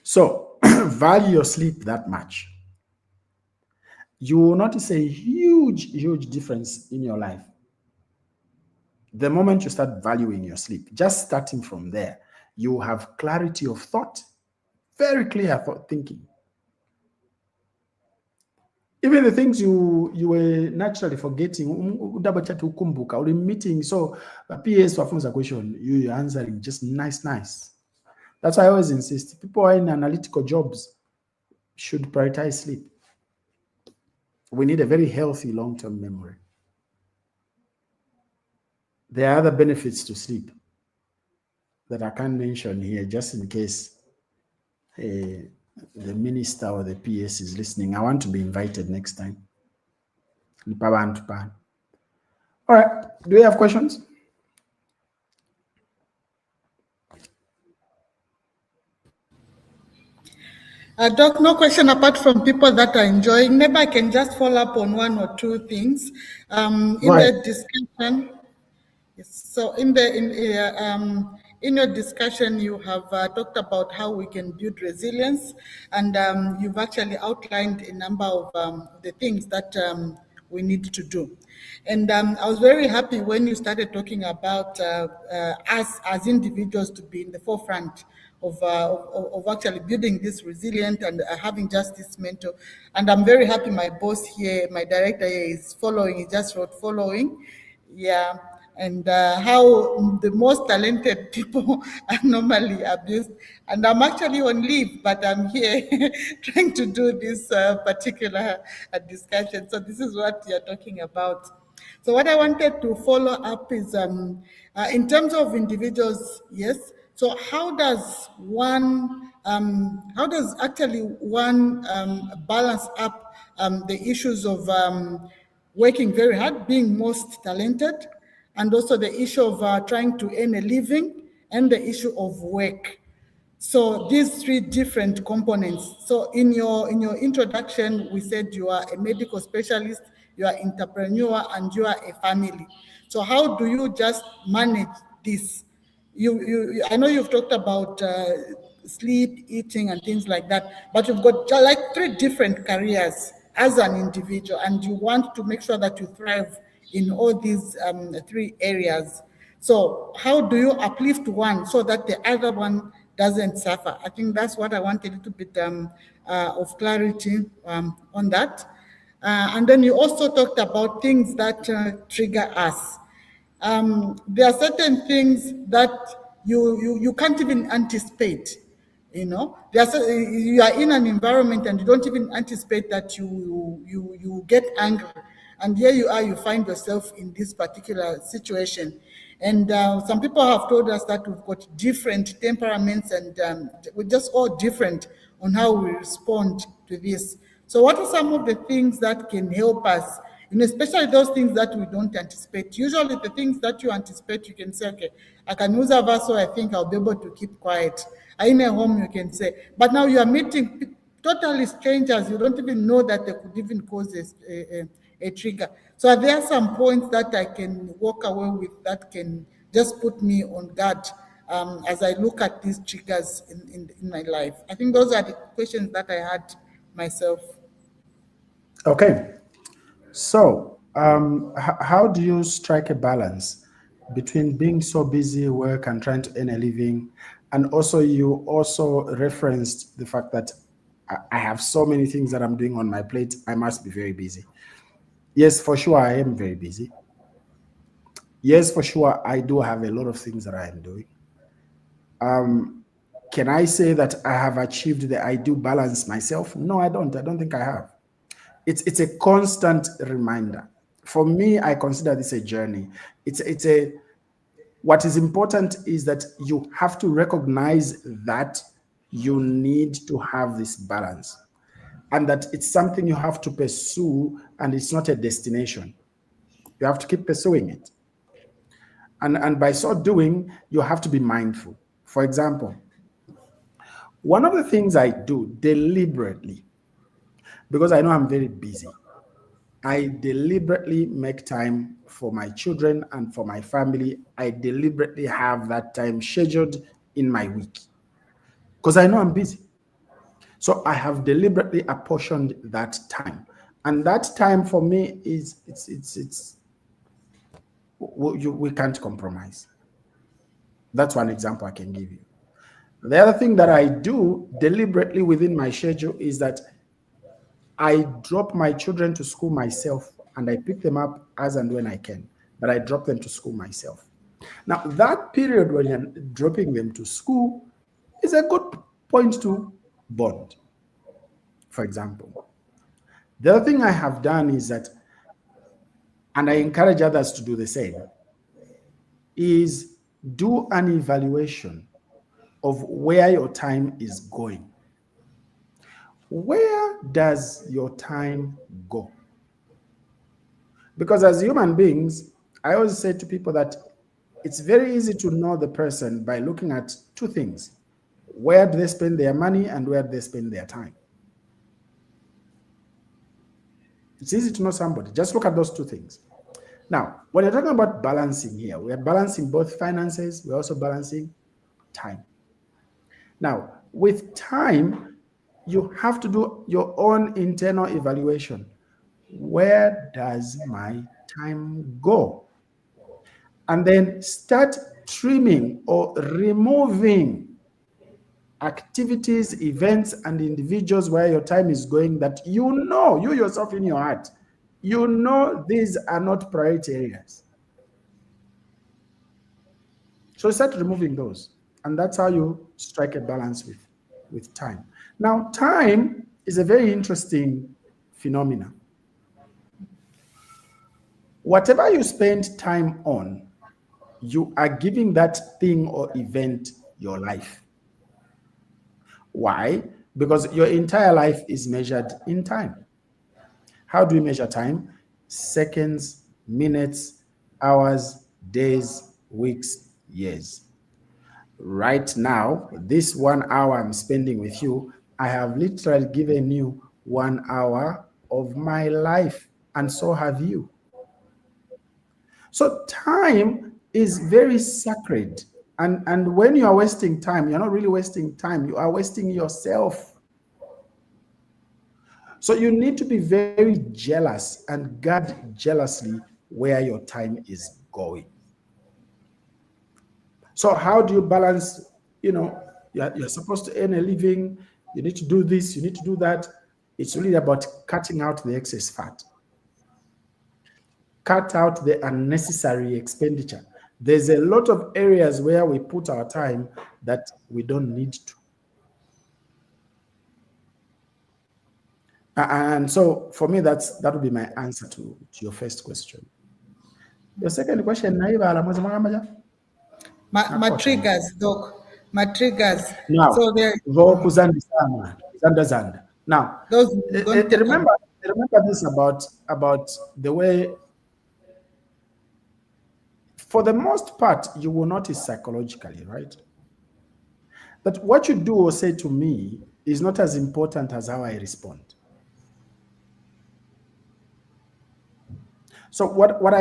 So value your sleep that much. You will notice a huge, huge difference in your life. The moment you start valuing your sleep, just starting from there, you have clarity of thought, very clear thought thinking. Even the things you were naturally forgetting, double chat ukumbuka, or in meeting, so PS wafunza question, you answering just nice. That's why I always insist, people who are in analytical jobs should prioritize sleep. We need a very healthy long-term memory. There are other benefits to sleep that I can't mention here, just in case the minister or the PS is listening. I want to be invited next time. All right. Do we have questions? Doc, no question apart from people that are enjoying. Maybe I can just follow up on one or two things. In the discussion, so in your discussion, you have talked about how we can build resilience, and you've actually outlined a number of the things that we need to do. And I was very happy when you started talking about us as individuals to be in the forefront of actually building this resilient and having just this mentor. And I'm very happy my boss here, my director here is following, he just wrote following. Yeah. And how the most talented people are normally abused. And I'm actually on leave, but I'm here trying to do this particular discussion. So this is what you're talking about. So what I wanted to follow up is in terms of individuals, yes. So how does actually one balance up the issues of working very hard, being most talented, and also the issue of trying to earn a living, and the issue of work? So these three different components. So in your introduction, we said you are a medical specialist, you are entrepreneur, and you are a family. So how do you just manage this? I know you've talked about sleep, eating, and things like that, but you've got like three different careers as an individual, and you want to make sure that you thrive in all these three areas. So how do you uplift one so that the other one doesn't suffer? I think that's what I want a little bit of clarity on that. And then you also talked about things that trigger us. There are certain things that you can't even anticipate. You know, you are in an environment and you don't even anticipate that you get angry, and here you are, you find yourself in this particular situation. And some people have told us that we've got different temperaments, and we're just all different on how we respond to this. So what are some of the things that can help us, and especially those things that we don't anticipate? Usually the things that you anticipate, you can say, okay, I can use a verse, so I think I'll be able to keep quiet. In a home, you can say, but now you are meeting totally strangers, you don't even know that they could even cause a trigger. So are there some points that I can walk away with that can just put me on guard as I look at these triggers in my life? I think those are the questions that I had myself. Okay. So how do you strike a balance between being so busy work and trying to earn a living? And also you also referenced the fact that I have so many things that I'm doing on my plate. I must be very busy. Yes, for sure, I am very busy. Yes, for sure, I do have a lot of things that I am doing. Can I say that I have achieved the ideal balance myself? No, I don't. I don't think I have. It's a constant reminder. For me, I consider this a journey. What is important is that you have to recognize that you need to have this balance, and that it's something you have to pursue, and it's not a destination. You have to keep pursuing it. And by so doing, you have to be mindful. For example, one of the things I do deliberately, because I know I'm very busy, I deliberately make time for my children and for my family. I deliberately have that time scheduled in my week because I know I'm busy. So I have deliberately apportioned that time. And that time for me is we can't compromise. That's one example I can give you. The other thing that I do deliberately within my schedule is that I drop my children to school myself and I pick them up as and when I can, but I drop them to school myself. Now, that period when you're dropping them to school is a good point to bond, for example. The other thing I have done is that, and I encourage others to do the same, is do an evaluation of where your time is going. Where does your time go? Because as human beings, I always say to people that it's very easy to know the person by looking at two things. Where do they spend their money and where do they spend their time? It's easy to know somebody. Just look at those two things. Now, when you're talking about balancing here, we're balancing both finances, we're also balancing time. Now, with time, you have to do your own internal evaluation. Where does my time go? And then start trimming or removing activities, events, and individuals where your time is going that you yourself in your heart, these are not priority areas. So start removing those. And that's how you strike a balance with time. Now, time is a very interesting phenomenon. Whatever you spend time on, you are giving that thing or event your life. Why? Because your entire life is measured in time. How do we measure time? Seconds, minutes, hours, days, weeks, years. Right now, this 1 hour I'm spending with you, I have literally given you 1 hour of my life, and so have you. So time is very sacred. And when you are wasting time, you're not really wasting time, you are wasting yourself. So you need to be very jealous and guard jealously where your time is going. So how do you balance, you're supposed to earn a living, you need to do this, you need to do that. It's really about cutting out the excess fat. Cut out the unnecessary expenditure. There's a lot of areas where we put our time that we don't need to. And so for me, that would be my answer to your first question. Your second question, my triggers, Doc. My triggers. Now, so there. Now, Those remember this about the way. For the most part, you will notice psychologically, right? That what you do or say to me is not as important as how I respond. So what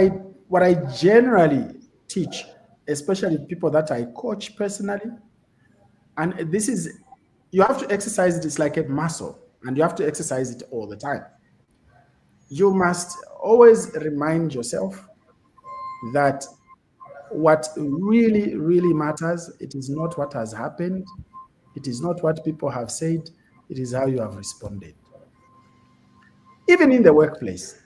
I generally teach, especially people that I coach personally, and this is, you have to exercise it. It's like a muscle, and you have to exercise it all the time. You must always remind yourself that what really, really matters, it is not what has happened. It is not what people have said. It is how you have responded. Even in the workplace,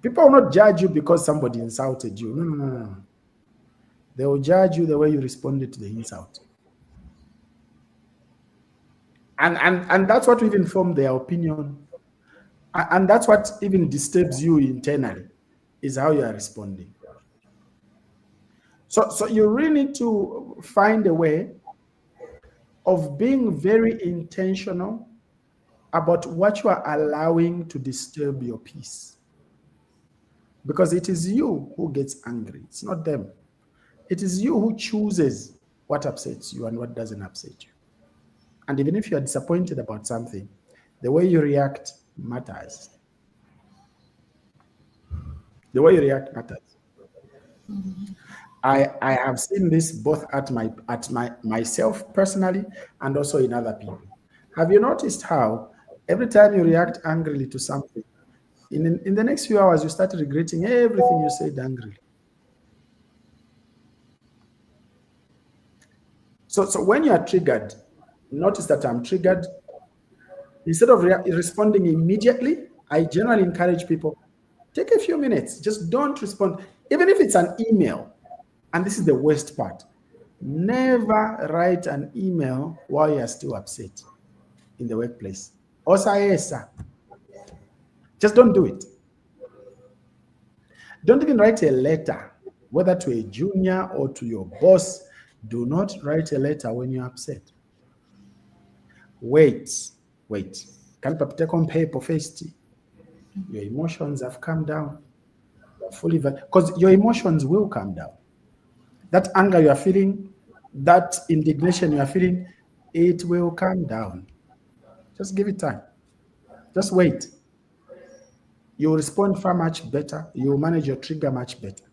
people will not judge you because somebody insulted you. No. They will judge you the way you responded to the insult. And that's what will even form their opinion. And that's what even disturbs you internally, is how you are responding. So you really need to find a way of being very intentional about what you are allowing to disturb your peace. Because it is you who gets angry. It's not them. It is you who chooses what upsets you and what doesn't upset you. And even if you are disappointed about something, the way you react matters. The way you react matters. I have seen this both at myself personally and also in other people. Have you noticed how every time you react angrily to something, in the next few hours you start regretting everything you said angrily? So when you are triggered, notice that I'm triggered. Instead of responding immediately, I generally encourage people, take a few minutes, just don't respond. Even if it's an email, and this is the worst part, never write an email while you're still upset in the workplace. Osa. Just don't do it. Don't even write a letter, whether to a junior or to your boss. Do not write a letter when you're upset. Wait. Can take on paper first. Your emotions have come down. Fully, because your emotions will come down. That anger you are feeling, that indignation you are feeling, it will come down. Just give it time. Just wait. You'll respond far much better. You'll manage your trigger much better.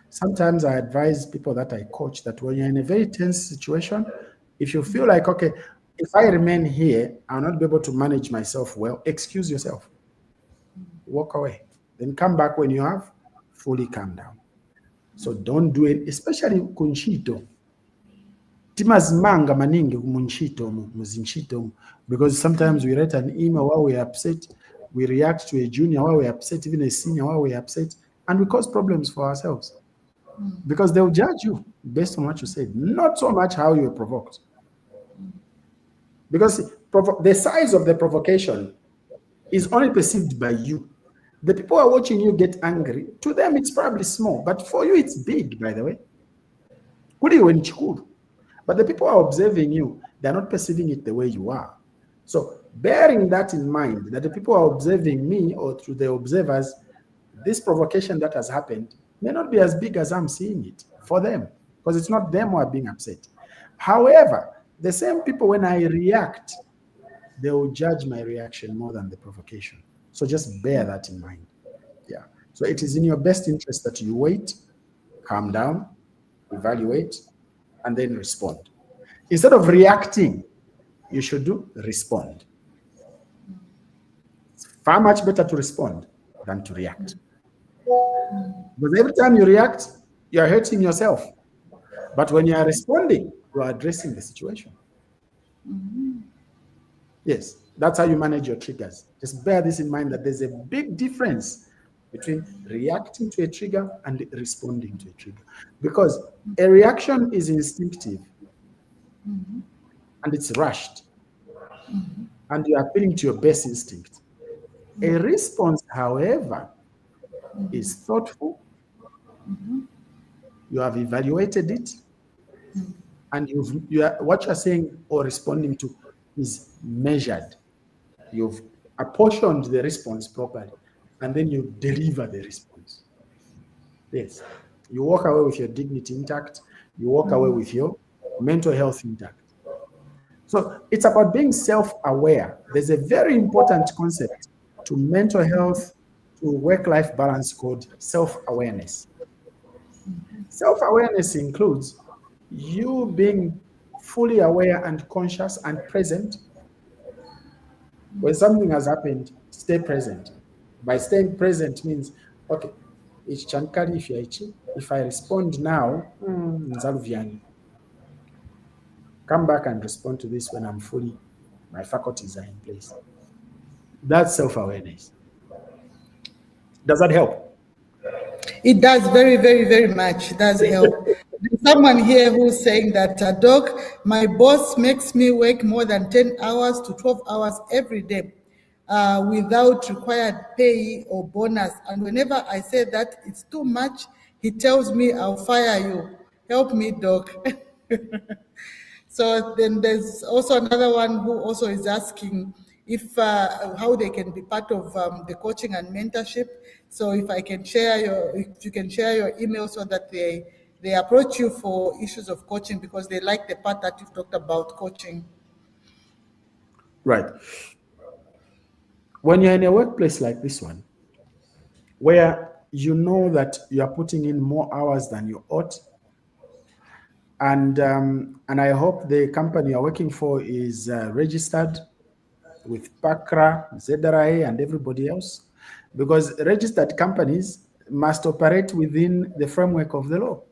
Sometimes I advise people that I coach that when you're in a very tense situation, if you feel like, okay, if I remain here, I'll not be able to manage myself well, excuse yourself. Walk away. Then come back when you have fully calmed down. So don't do it, especially kunchito. Timazimanga maningi kumunchito muzinchito, because sometimes we write an email while we're upset, we react to a junior while we're upset, even a senior while we're upset, and we cause problems for ourselves. Because they'll judge you based on what you said, not so much how you were provoked. Because the size of the provocation is only perceived by you. The people who are watching you get angry, to them it's probably small, but for you it's big, by the way. But the people who are observing you, they're not perceiving it the way you are. So bearing that in mind, that the people who are observing me or through the observers, this provocation that has happened may not be as big as I'm seeing it for them, because it's not them who are being upset. However, the same people, when I react, they will judge my reaction more than the provocation. So just bear that in mind. Yeah. So it is in your best interest that you wait, calm down, evaluate, and then respond. Instead of reacting, you should respond. It's far much better to respond than to react. Because every time you react, you are hurting yourself. But when you are responding, you are addressing the situation. Yes, that's how you manage your triggers. Just bear this in mind, that there's a big difference between reacting to a trigger and responding to a trigger. Because a reaction is instinctive and it's rushed. And you are appealing to your best instinct. A response, however, is thoughtful. You have evaluated it, and what you're saying or responding to is measured. You've apportioned the response properly, and then you deliver the response. Yes. You walk away with your dignity intact. You walk away with your mental health intact. So it's about being self-aware. There's a very important concept to mental health, to work-life balance, called self-awareness. Self-awareness includes you being fully aware and conscious and present. When something has happened, stay present. By staying present means, okay, if I respond now, come back and respond to this when I'm fully, my faculties are in place. That's self-awareness. Does that help? It does very, very, very much. It does help. There's someone here who's saying that, Doc, my boss makes me work more than 10 hours to 12 hours every day without required pay or bonus. And whenever I say that it's too much, he tells me, I'll fire you. Help me, Doc. So then there's also another one who also is asking if how they can be part of the coaching and mentorship. So if you can share your email so that they approach you for issues of coaching, because they like the part that you've talked about coaching. Right. When you're in a workplace like this one, where you know that you are putting in more hours than you ought. And I hope the company you're working for is registered with PACRA, ZRA, and everybody else, because registered companies must operate within the framework of the law.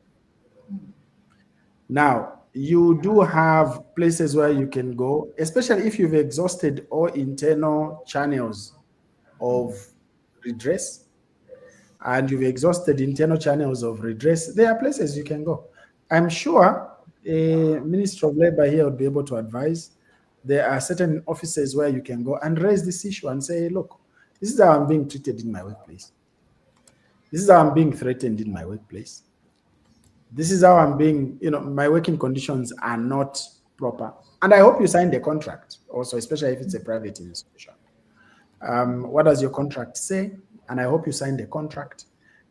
Now, you do have places where you can go, especially if you've exhausted all internal channels of redress and you've exhausted internal channels of redress. There are places you can go. I'm sure a Minister of Labor here would be able to advise. There are certain offices where you can go and raise this issue and say, look, this is how I'm being treated in my workplace. This is how I'm being threatened in my workplace. This is how I'm being, my working conditions are not proper. And I hope you signed a contract also, especially if it's a private institution. What does your contract say? And I hope you signed a contract.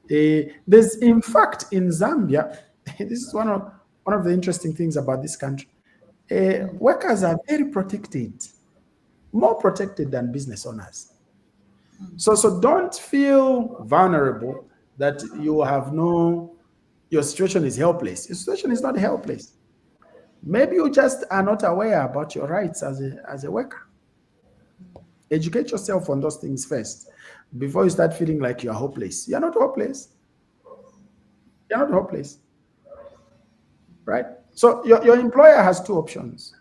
There's, in fact, in Zambia, this is one of the interesting things about this country. Workers are very protected, more protected than business owners. So don't feel vulnerable that your situation is helpless. Your situation is not helpless. Maybe you just are not aware about your rights as a worker. Educate yourself on those things first before you start feeling like you're hopeless. You're not hopeless. You're not hopeless. Right? So your employer has two options.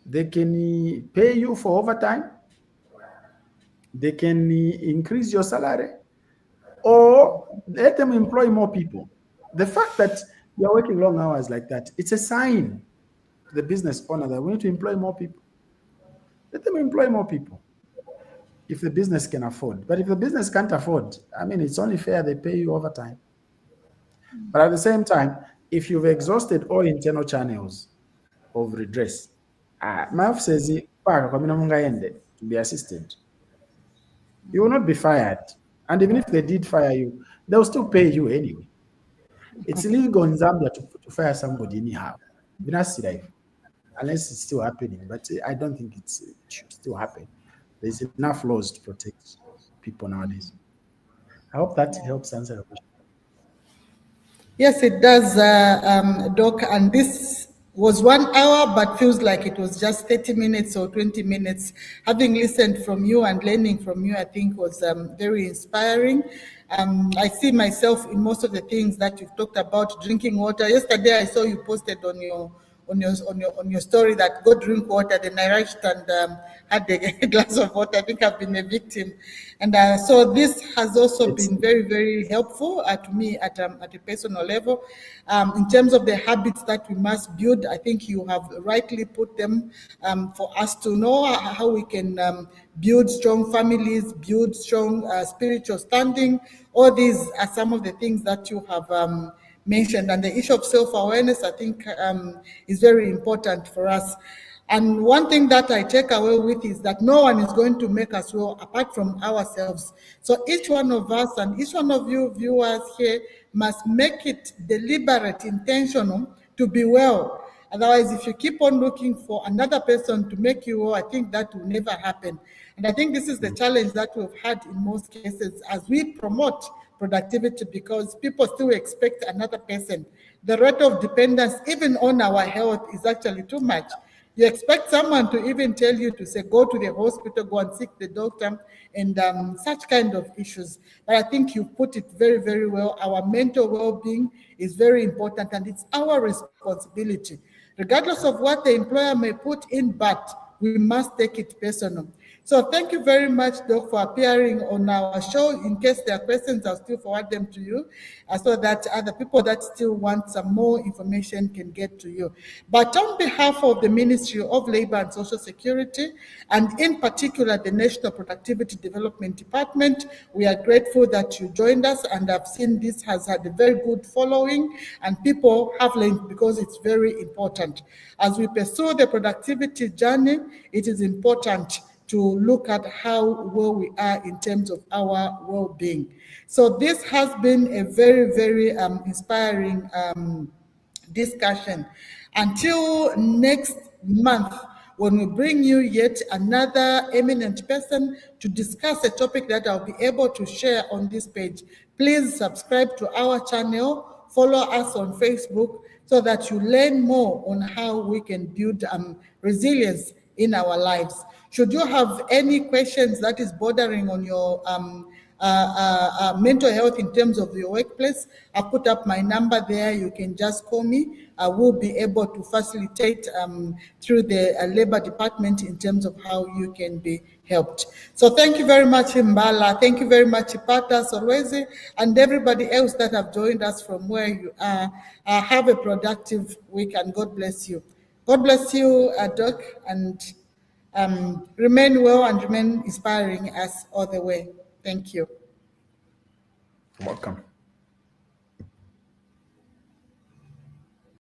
They can pay you for overtime. They can increase your salary, or let them employ more people. The fact that you're working long hours like that, it's a sign to the business owner that we need to employ more people. Let them employ more people if the business can afford. But if the business can't afford, it's only fair they pay you overtime. But at the same time, if you've exhausted all internal channels of redress, my office says to be assisted. You will not be fired. And even if they did fire you, they'll still pay you anyway. It's illegal in Zambia to fire somebody anyhow. Unless it's still happening, but I don't think it should still happen. There's enough laws to protect people nowadays. I hope that helps answer the question. Yes, it does, Doc. And this was 1 hour, but feels like it was just 30 minutes or 20 minutes. Having listened from you and learning from you, I think was very inspiring. I see myself in most of the things that you've talked about. Drinking water. Yesterday, I saw you posted on your story that go drink water. Then I rushed and had a glass of water. I think I've been a victim, and so this has also been very, very helpful to me at a personal level. In terms of the habits that we must build, I think you have rightly put them for us to know how we can build strong families, build strong spiritual standing. All these are some of the things that you have mentioned, and the issue of self-awareness, I think, is very important for us. And one thing that I take away with is that no one is going to make us well apart from ourselves. So each one of us and each one of you viewers here must make it deliberate, intentional to be well. Otherwise, if you keep on looking for another person to make you well, I think that will never happen. And I think this is the challenge that we've had in most cases as we promote productivity, because people still expect another person. The rate of dependence, even on our health, is actually too much. You expect someone to even tell you to say, go to the hospital, go and seek the doctor, and such kind of issues. But I think you put it very, very well. Our mental well-being is very important, and it's our responsibility, regardless of what the employer may put in, but we must take it personal. So thank you very much, Doc, for appearing on our show. In case there are questions, I'll still forward them to you so that other people that still want some more information can get to you. But on behalf of the Ministry of Labor and Social Security, and in particular the National Productivity Development Department, we are grateful that you joined us, and I've seen this has had a very good following, and people have learned, because it's very important. As we pursue the productivity journey, it is important to look at how well we are in terms of our well-being. So this has been a very, very inspiring discussion. Until next month, when we bring you yet another eminent person to discuss a topic that I'll be able to share on this page. Please subscribe to our channel, follow us on Facebook, so that you learn more on how we can build resilience in our lives. Should you have any questions that is bordering on your mental health in terms of your workplace, I'll put up my number there. You can just call me. I will be able to facilitate through the labor department in terms of how you can be helped. So thank you very much, Mbala. Thank you very much, Ipata, Sorwezi, and everybody else that have joined us from where you are. Have a productive week, and God bless you. God bless you, Doc, and remain well and remain inspiring us all the way. Thank you. Welcome.